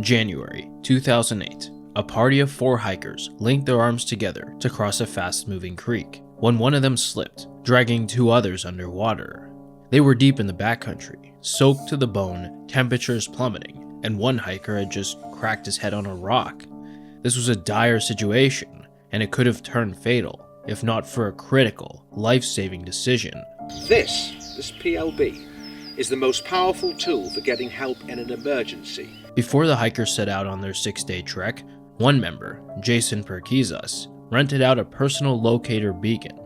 January 2008. A party of 4 hikers linked their arms together to cross a fast-moving creek when one of them slipped, dragging 2 others underwater. They were deep in the backcountry, soaked to the bone, temperatures plummeting, and one hiker had just cracked his head on a rock. This was a dire situation, and it could have turned fatal if not for a critical, life-saving decision. This PLB, is the most powerful tool for getting help in an emergency. Before the hikers set out on their 6-day trek, one member, Jason Perkizas, rented out a personal locator beacon.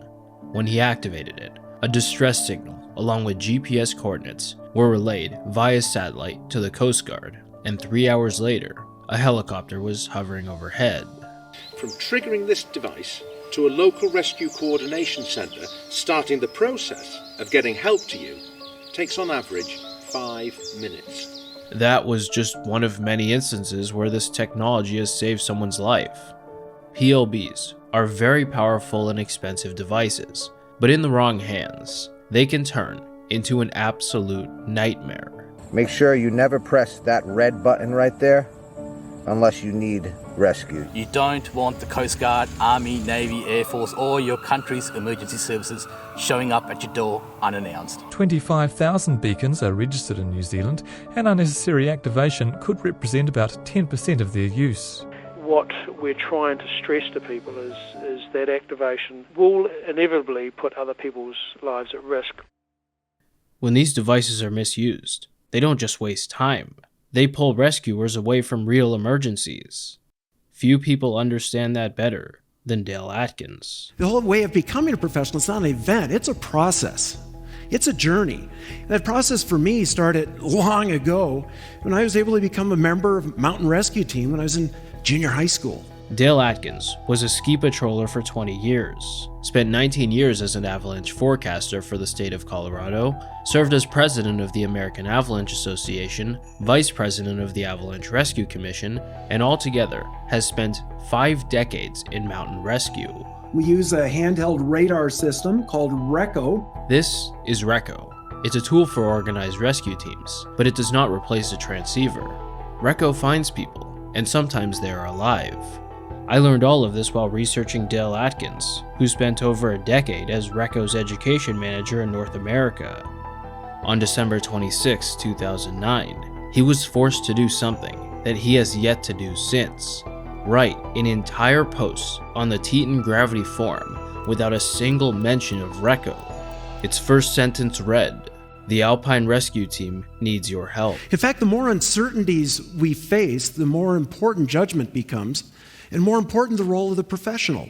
When he activated it, a distress signal along with GPS coordinates were relayed via satellite to the Coast Guard, and 3 hours later, a helicopter was hovering overhead. From triggering this device to a local rescue coordination center starting the process of getting help to you takes on average 5 minutes. That was just one of many instances where this technology has saved someone's life. PLBs are very powerful and expensive devices, but in the wrong hands, they can turn into an absolute nightmare. Make sure you never press that red button right there unless you need rescue. You don't want the Coast Guard, Army, Navy, Air Force, or your country's emergency services showing up at your door unannounced. 25,000 beacons are registered in New Zealand, and unnecessary activation could represent about 10% of their use. What we're trying to stress to people is that activation will inevitably put other people's lives at risk. When these devices are misused, they don't just waste time. They pull rescuers away from real emergencies. Few people understand that better than Dale Atkins. The whole way of becoming a professional is not an event, it's a process. It's a journey. That process for me started long ago when I was able to become a member of Mountain Rescue Team when I was in junior high school. Dale Atkins was a ski patroller for 20 years, spent 19 years as an avalanche forecaster for the state of Colorado, served as president of the American Avalanche Association, vice president of the Avalanche Rescue Commission, and altogether has spent 5 decades in mountain rescue. We use a handheld radar system called RECO. This is RECO. It's a tool for organized rescue teams, but it does not replace a transceiver. RECO finds people, and sometimes they are alive. I learned all of this while researching Dale Atkins, who spent over a decade as RECO's education manager in North America. On December 26, 2009, he was forced to do something that he has yet to do since. Write an entire post on the Teton Gravity Forum without a single mention of RECO. Its first sentence read, "The Alpine Rescue Team needs your help." In fact, the more uncertainties we face, the more important judgment becomes, and more important the role of the professional.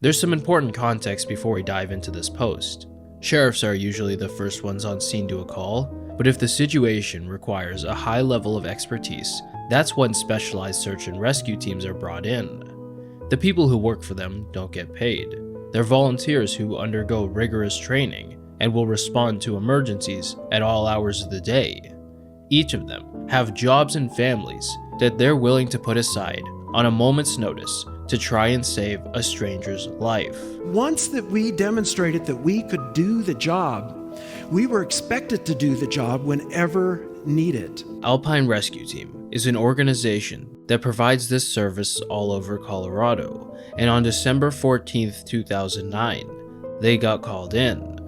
There's some important context before we dive into this post. Sheriffs are usually the first ones on scene to a call, but if the situation requires a high level of expertise, that's when specialized search and rescue teams are brought in. The people who work for them don't get paid. They're volunteers who undergo rigorous training and will respond to emergencies at all hours of the day. Each of them have jobs and families that they're willing to put aside on a moment's notice to try and save a stranger's life. Once that we demonstrated that we could do the job, we were expected to do the job whenever needed. Alpine Rescue Team is an organization that provides this service all over Colorado, and on December 14th, 2009, they got called in.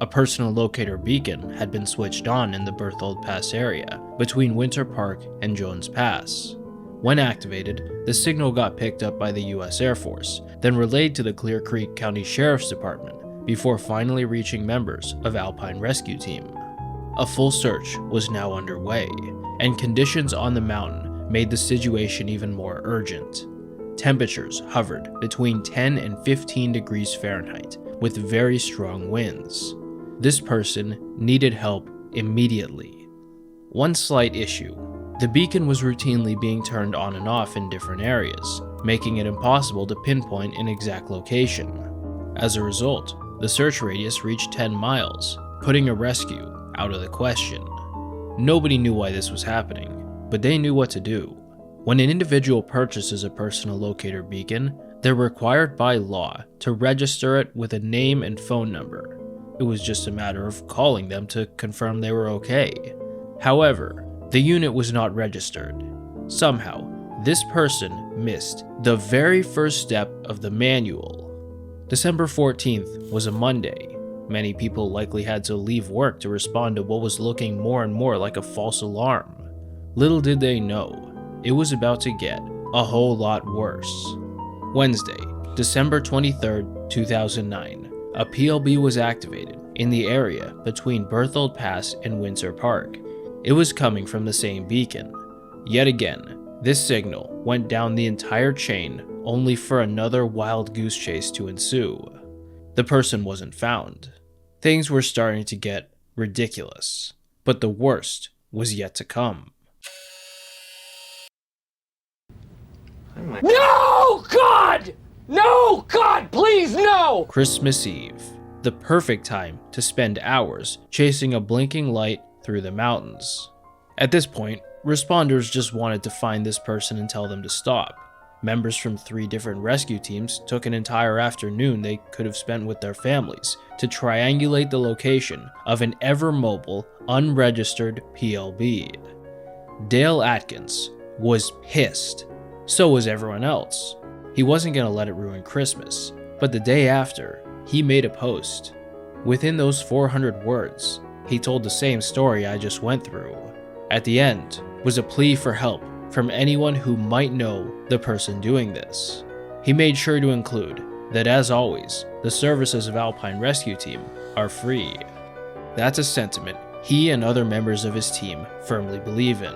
A personal locator beacon had been switched on in the Berthold Pass area between Winter Park and Jones Pass. When activated, the signal got picked up by the U.S. Air Force, then relayed to the Clear Creek County Sheriff's Department before finally reaching members of Alpine Rescue Team. A full search was now underway, and conditions on the mountain made the situation even more urgent. Temperatures hovered between 10 and 15 degrees Fahrenheit with very strong winds. This person needed help immediately. One slight issue. The beacon was routinely being turned on and off in different areas, making it impossible to pinpoint an exact location. As a result, the search radius reached 10 miles, putting a rescue out of the question. Nobody knew why this was happening, but they knew what to do. When an individual purchases a personal locator beacon, they're required by law to register it with a name and phone number. It was just a matter of calling them to confirm they were okay. However, the unit was not registered. Somehow, this person missed the very first step of the manual. December 14th was a Monday. Many people likely had to leave work to respond to what was looking more and more like a false alarm. Little did they know, it was about to get a whole lot worse. Wednesday, December 23rd, 2009, a PLB was activated in the area between Berthold Pass and Windsor Park. It was coming from the same beacon. Yet again, this signal went down the entire chain only for another wild goose chase to ensue. The person wasn't found. Things were starting to get ridiculous, but the worst was yet to come. No, God! No, God, please, no! Christmas Eve, the perfect time to spend hours chasing a blinking light through the mountains. At this point, responders just wanted to find this person and tell them to stop. Members from 3 different rescue teams took an entire afternoon they could have spent with their families to triangulate the location of an ever-mobile, unregistered PLB. Dale Atkins was pissed. So was everyone else. He wasn't going to let it ruin Christmas, but the day after, he made a post. Within those 400 words, he told the same story I just went through. At the end was a plea for help from anyone who might know the person doing this. He made sure to include that, as always, the services of Alpine Rescue Team are free. That's a sentiment he and other members of his team firmly believe in.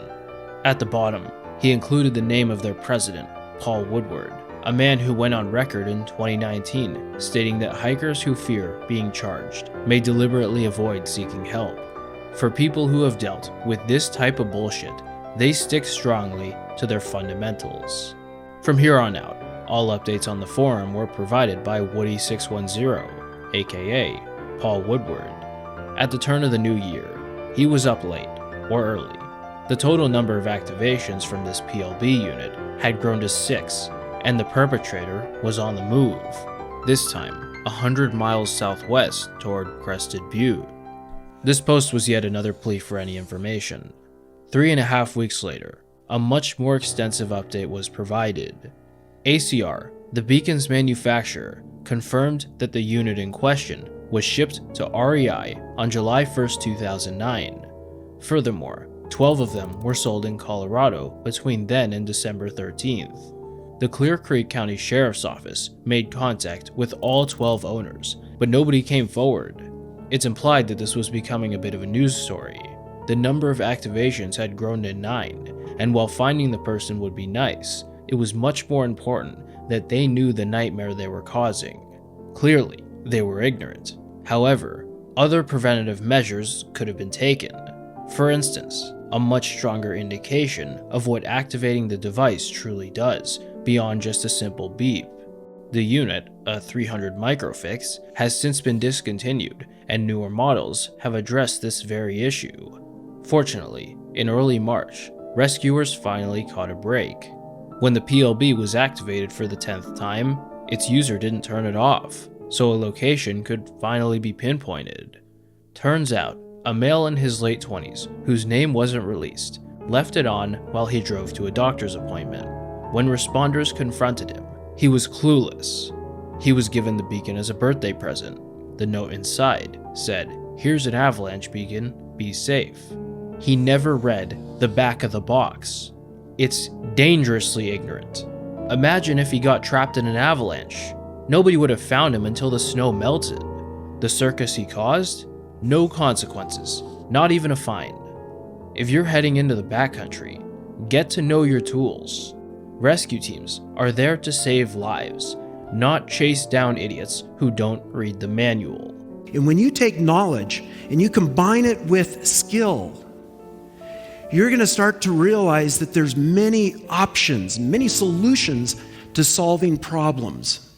At the bottom, he included the name of their president, Paul Woodward, a man who went on record in 2019 stating that hikers who fear being charged may deliberately avoid seeking help. For people who have dealt with this type of bullshit, they stick strongly to their fundamentals. From here on out, all updates on the forum were provided by Woody610, aka Paul Woodward. At the turn of the new year, he was up late, or early. The total number of activations from this PLB unit had grown to 6, and the perpetrator was on the move, this time 100 miles southwest toward Crested Butte. This post was yet another plea for any information. 3.5 weeks later, a much more extensive update was provided. ACR, the beacon's manufacturer, confirmed that the unit in question was shipped to REI on July 1st, 2009. Furthermore, 12 of them were sold in Colorado between then and December 13th. The Clear Creek County Sheriff's Office made contact with all 12 owners, but nobody came forward. It's implied that this was becoming a bit of a news story. The number of activations had grown to 9, and while finding the person would be nice, it was much more important that they knew the nightmare they were causing. Clearly, they were ignorant. However, other preventative measures could have been taken. For instance, a much stronger indication of what activating the device truly does, beyond just a simple beep. The unit, a 300 microfix, has since been discontinued, and newer models have addressed this very issue. Fortunately, in early March, rescuers finally caught a break. When the PLB was activated for the 10th time, its user didn't turn it off, so a location could finally be pinpointed. Turns out, a male in his late 20s, whose name wasn't released, left it on while he drove to a doctor's appointment. When responders confronted him, he was clueless. He was given the beacon as a birthday present. The note inside said, "Here's an avalanche beacon, be safe." He never read the back of the box. It's dangerously ignorant. Imagine if he got trapped in an avalanche. Nobody would have found him until the snow melted. The circus he caused? No consequences, not even a fine. If you're heading into the backcountry, get to know your tools. Rescue teams are there to save lives, not chase down idiots who don't read the manual. And when you take knowledge and you combine it with skill, you're going to start to realize that there's many options, many solutions to solving problems.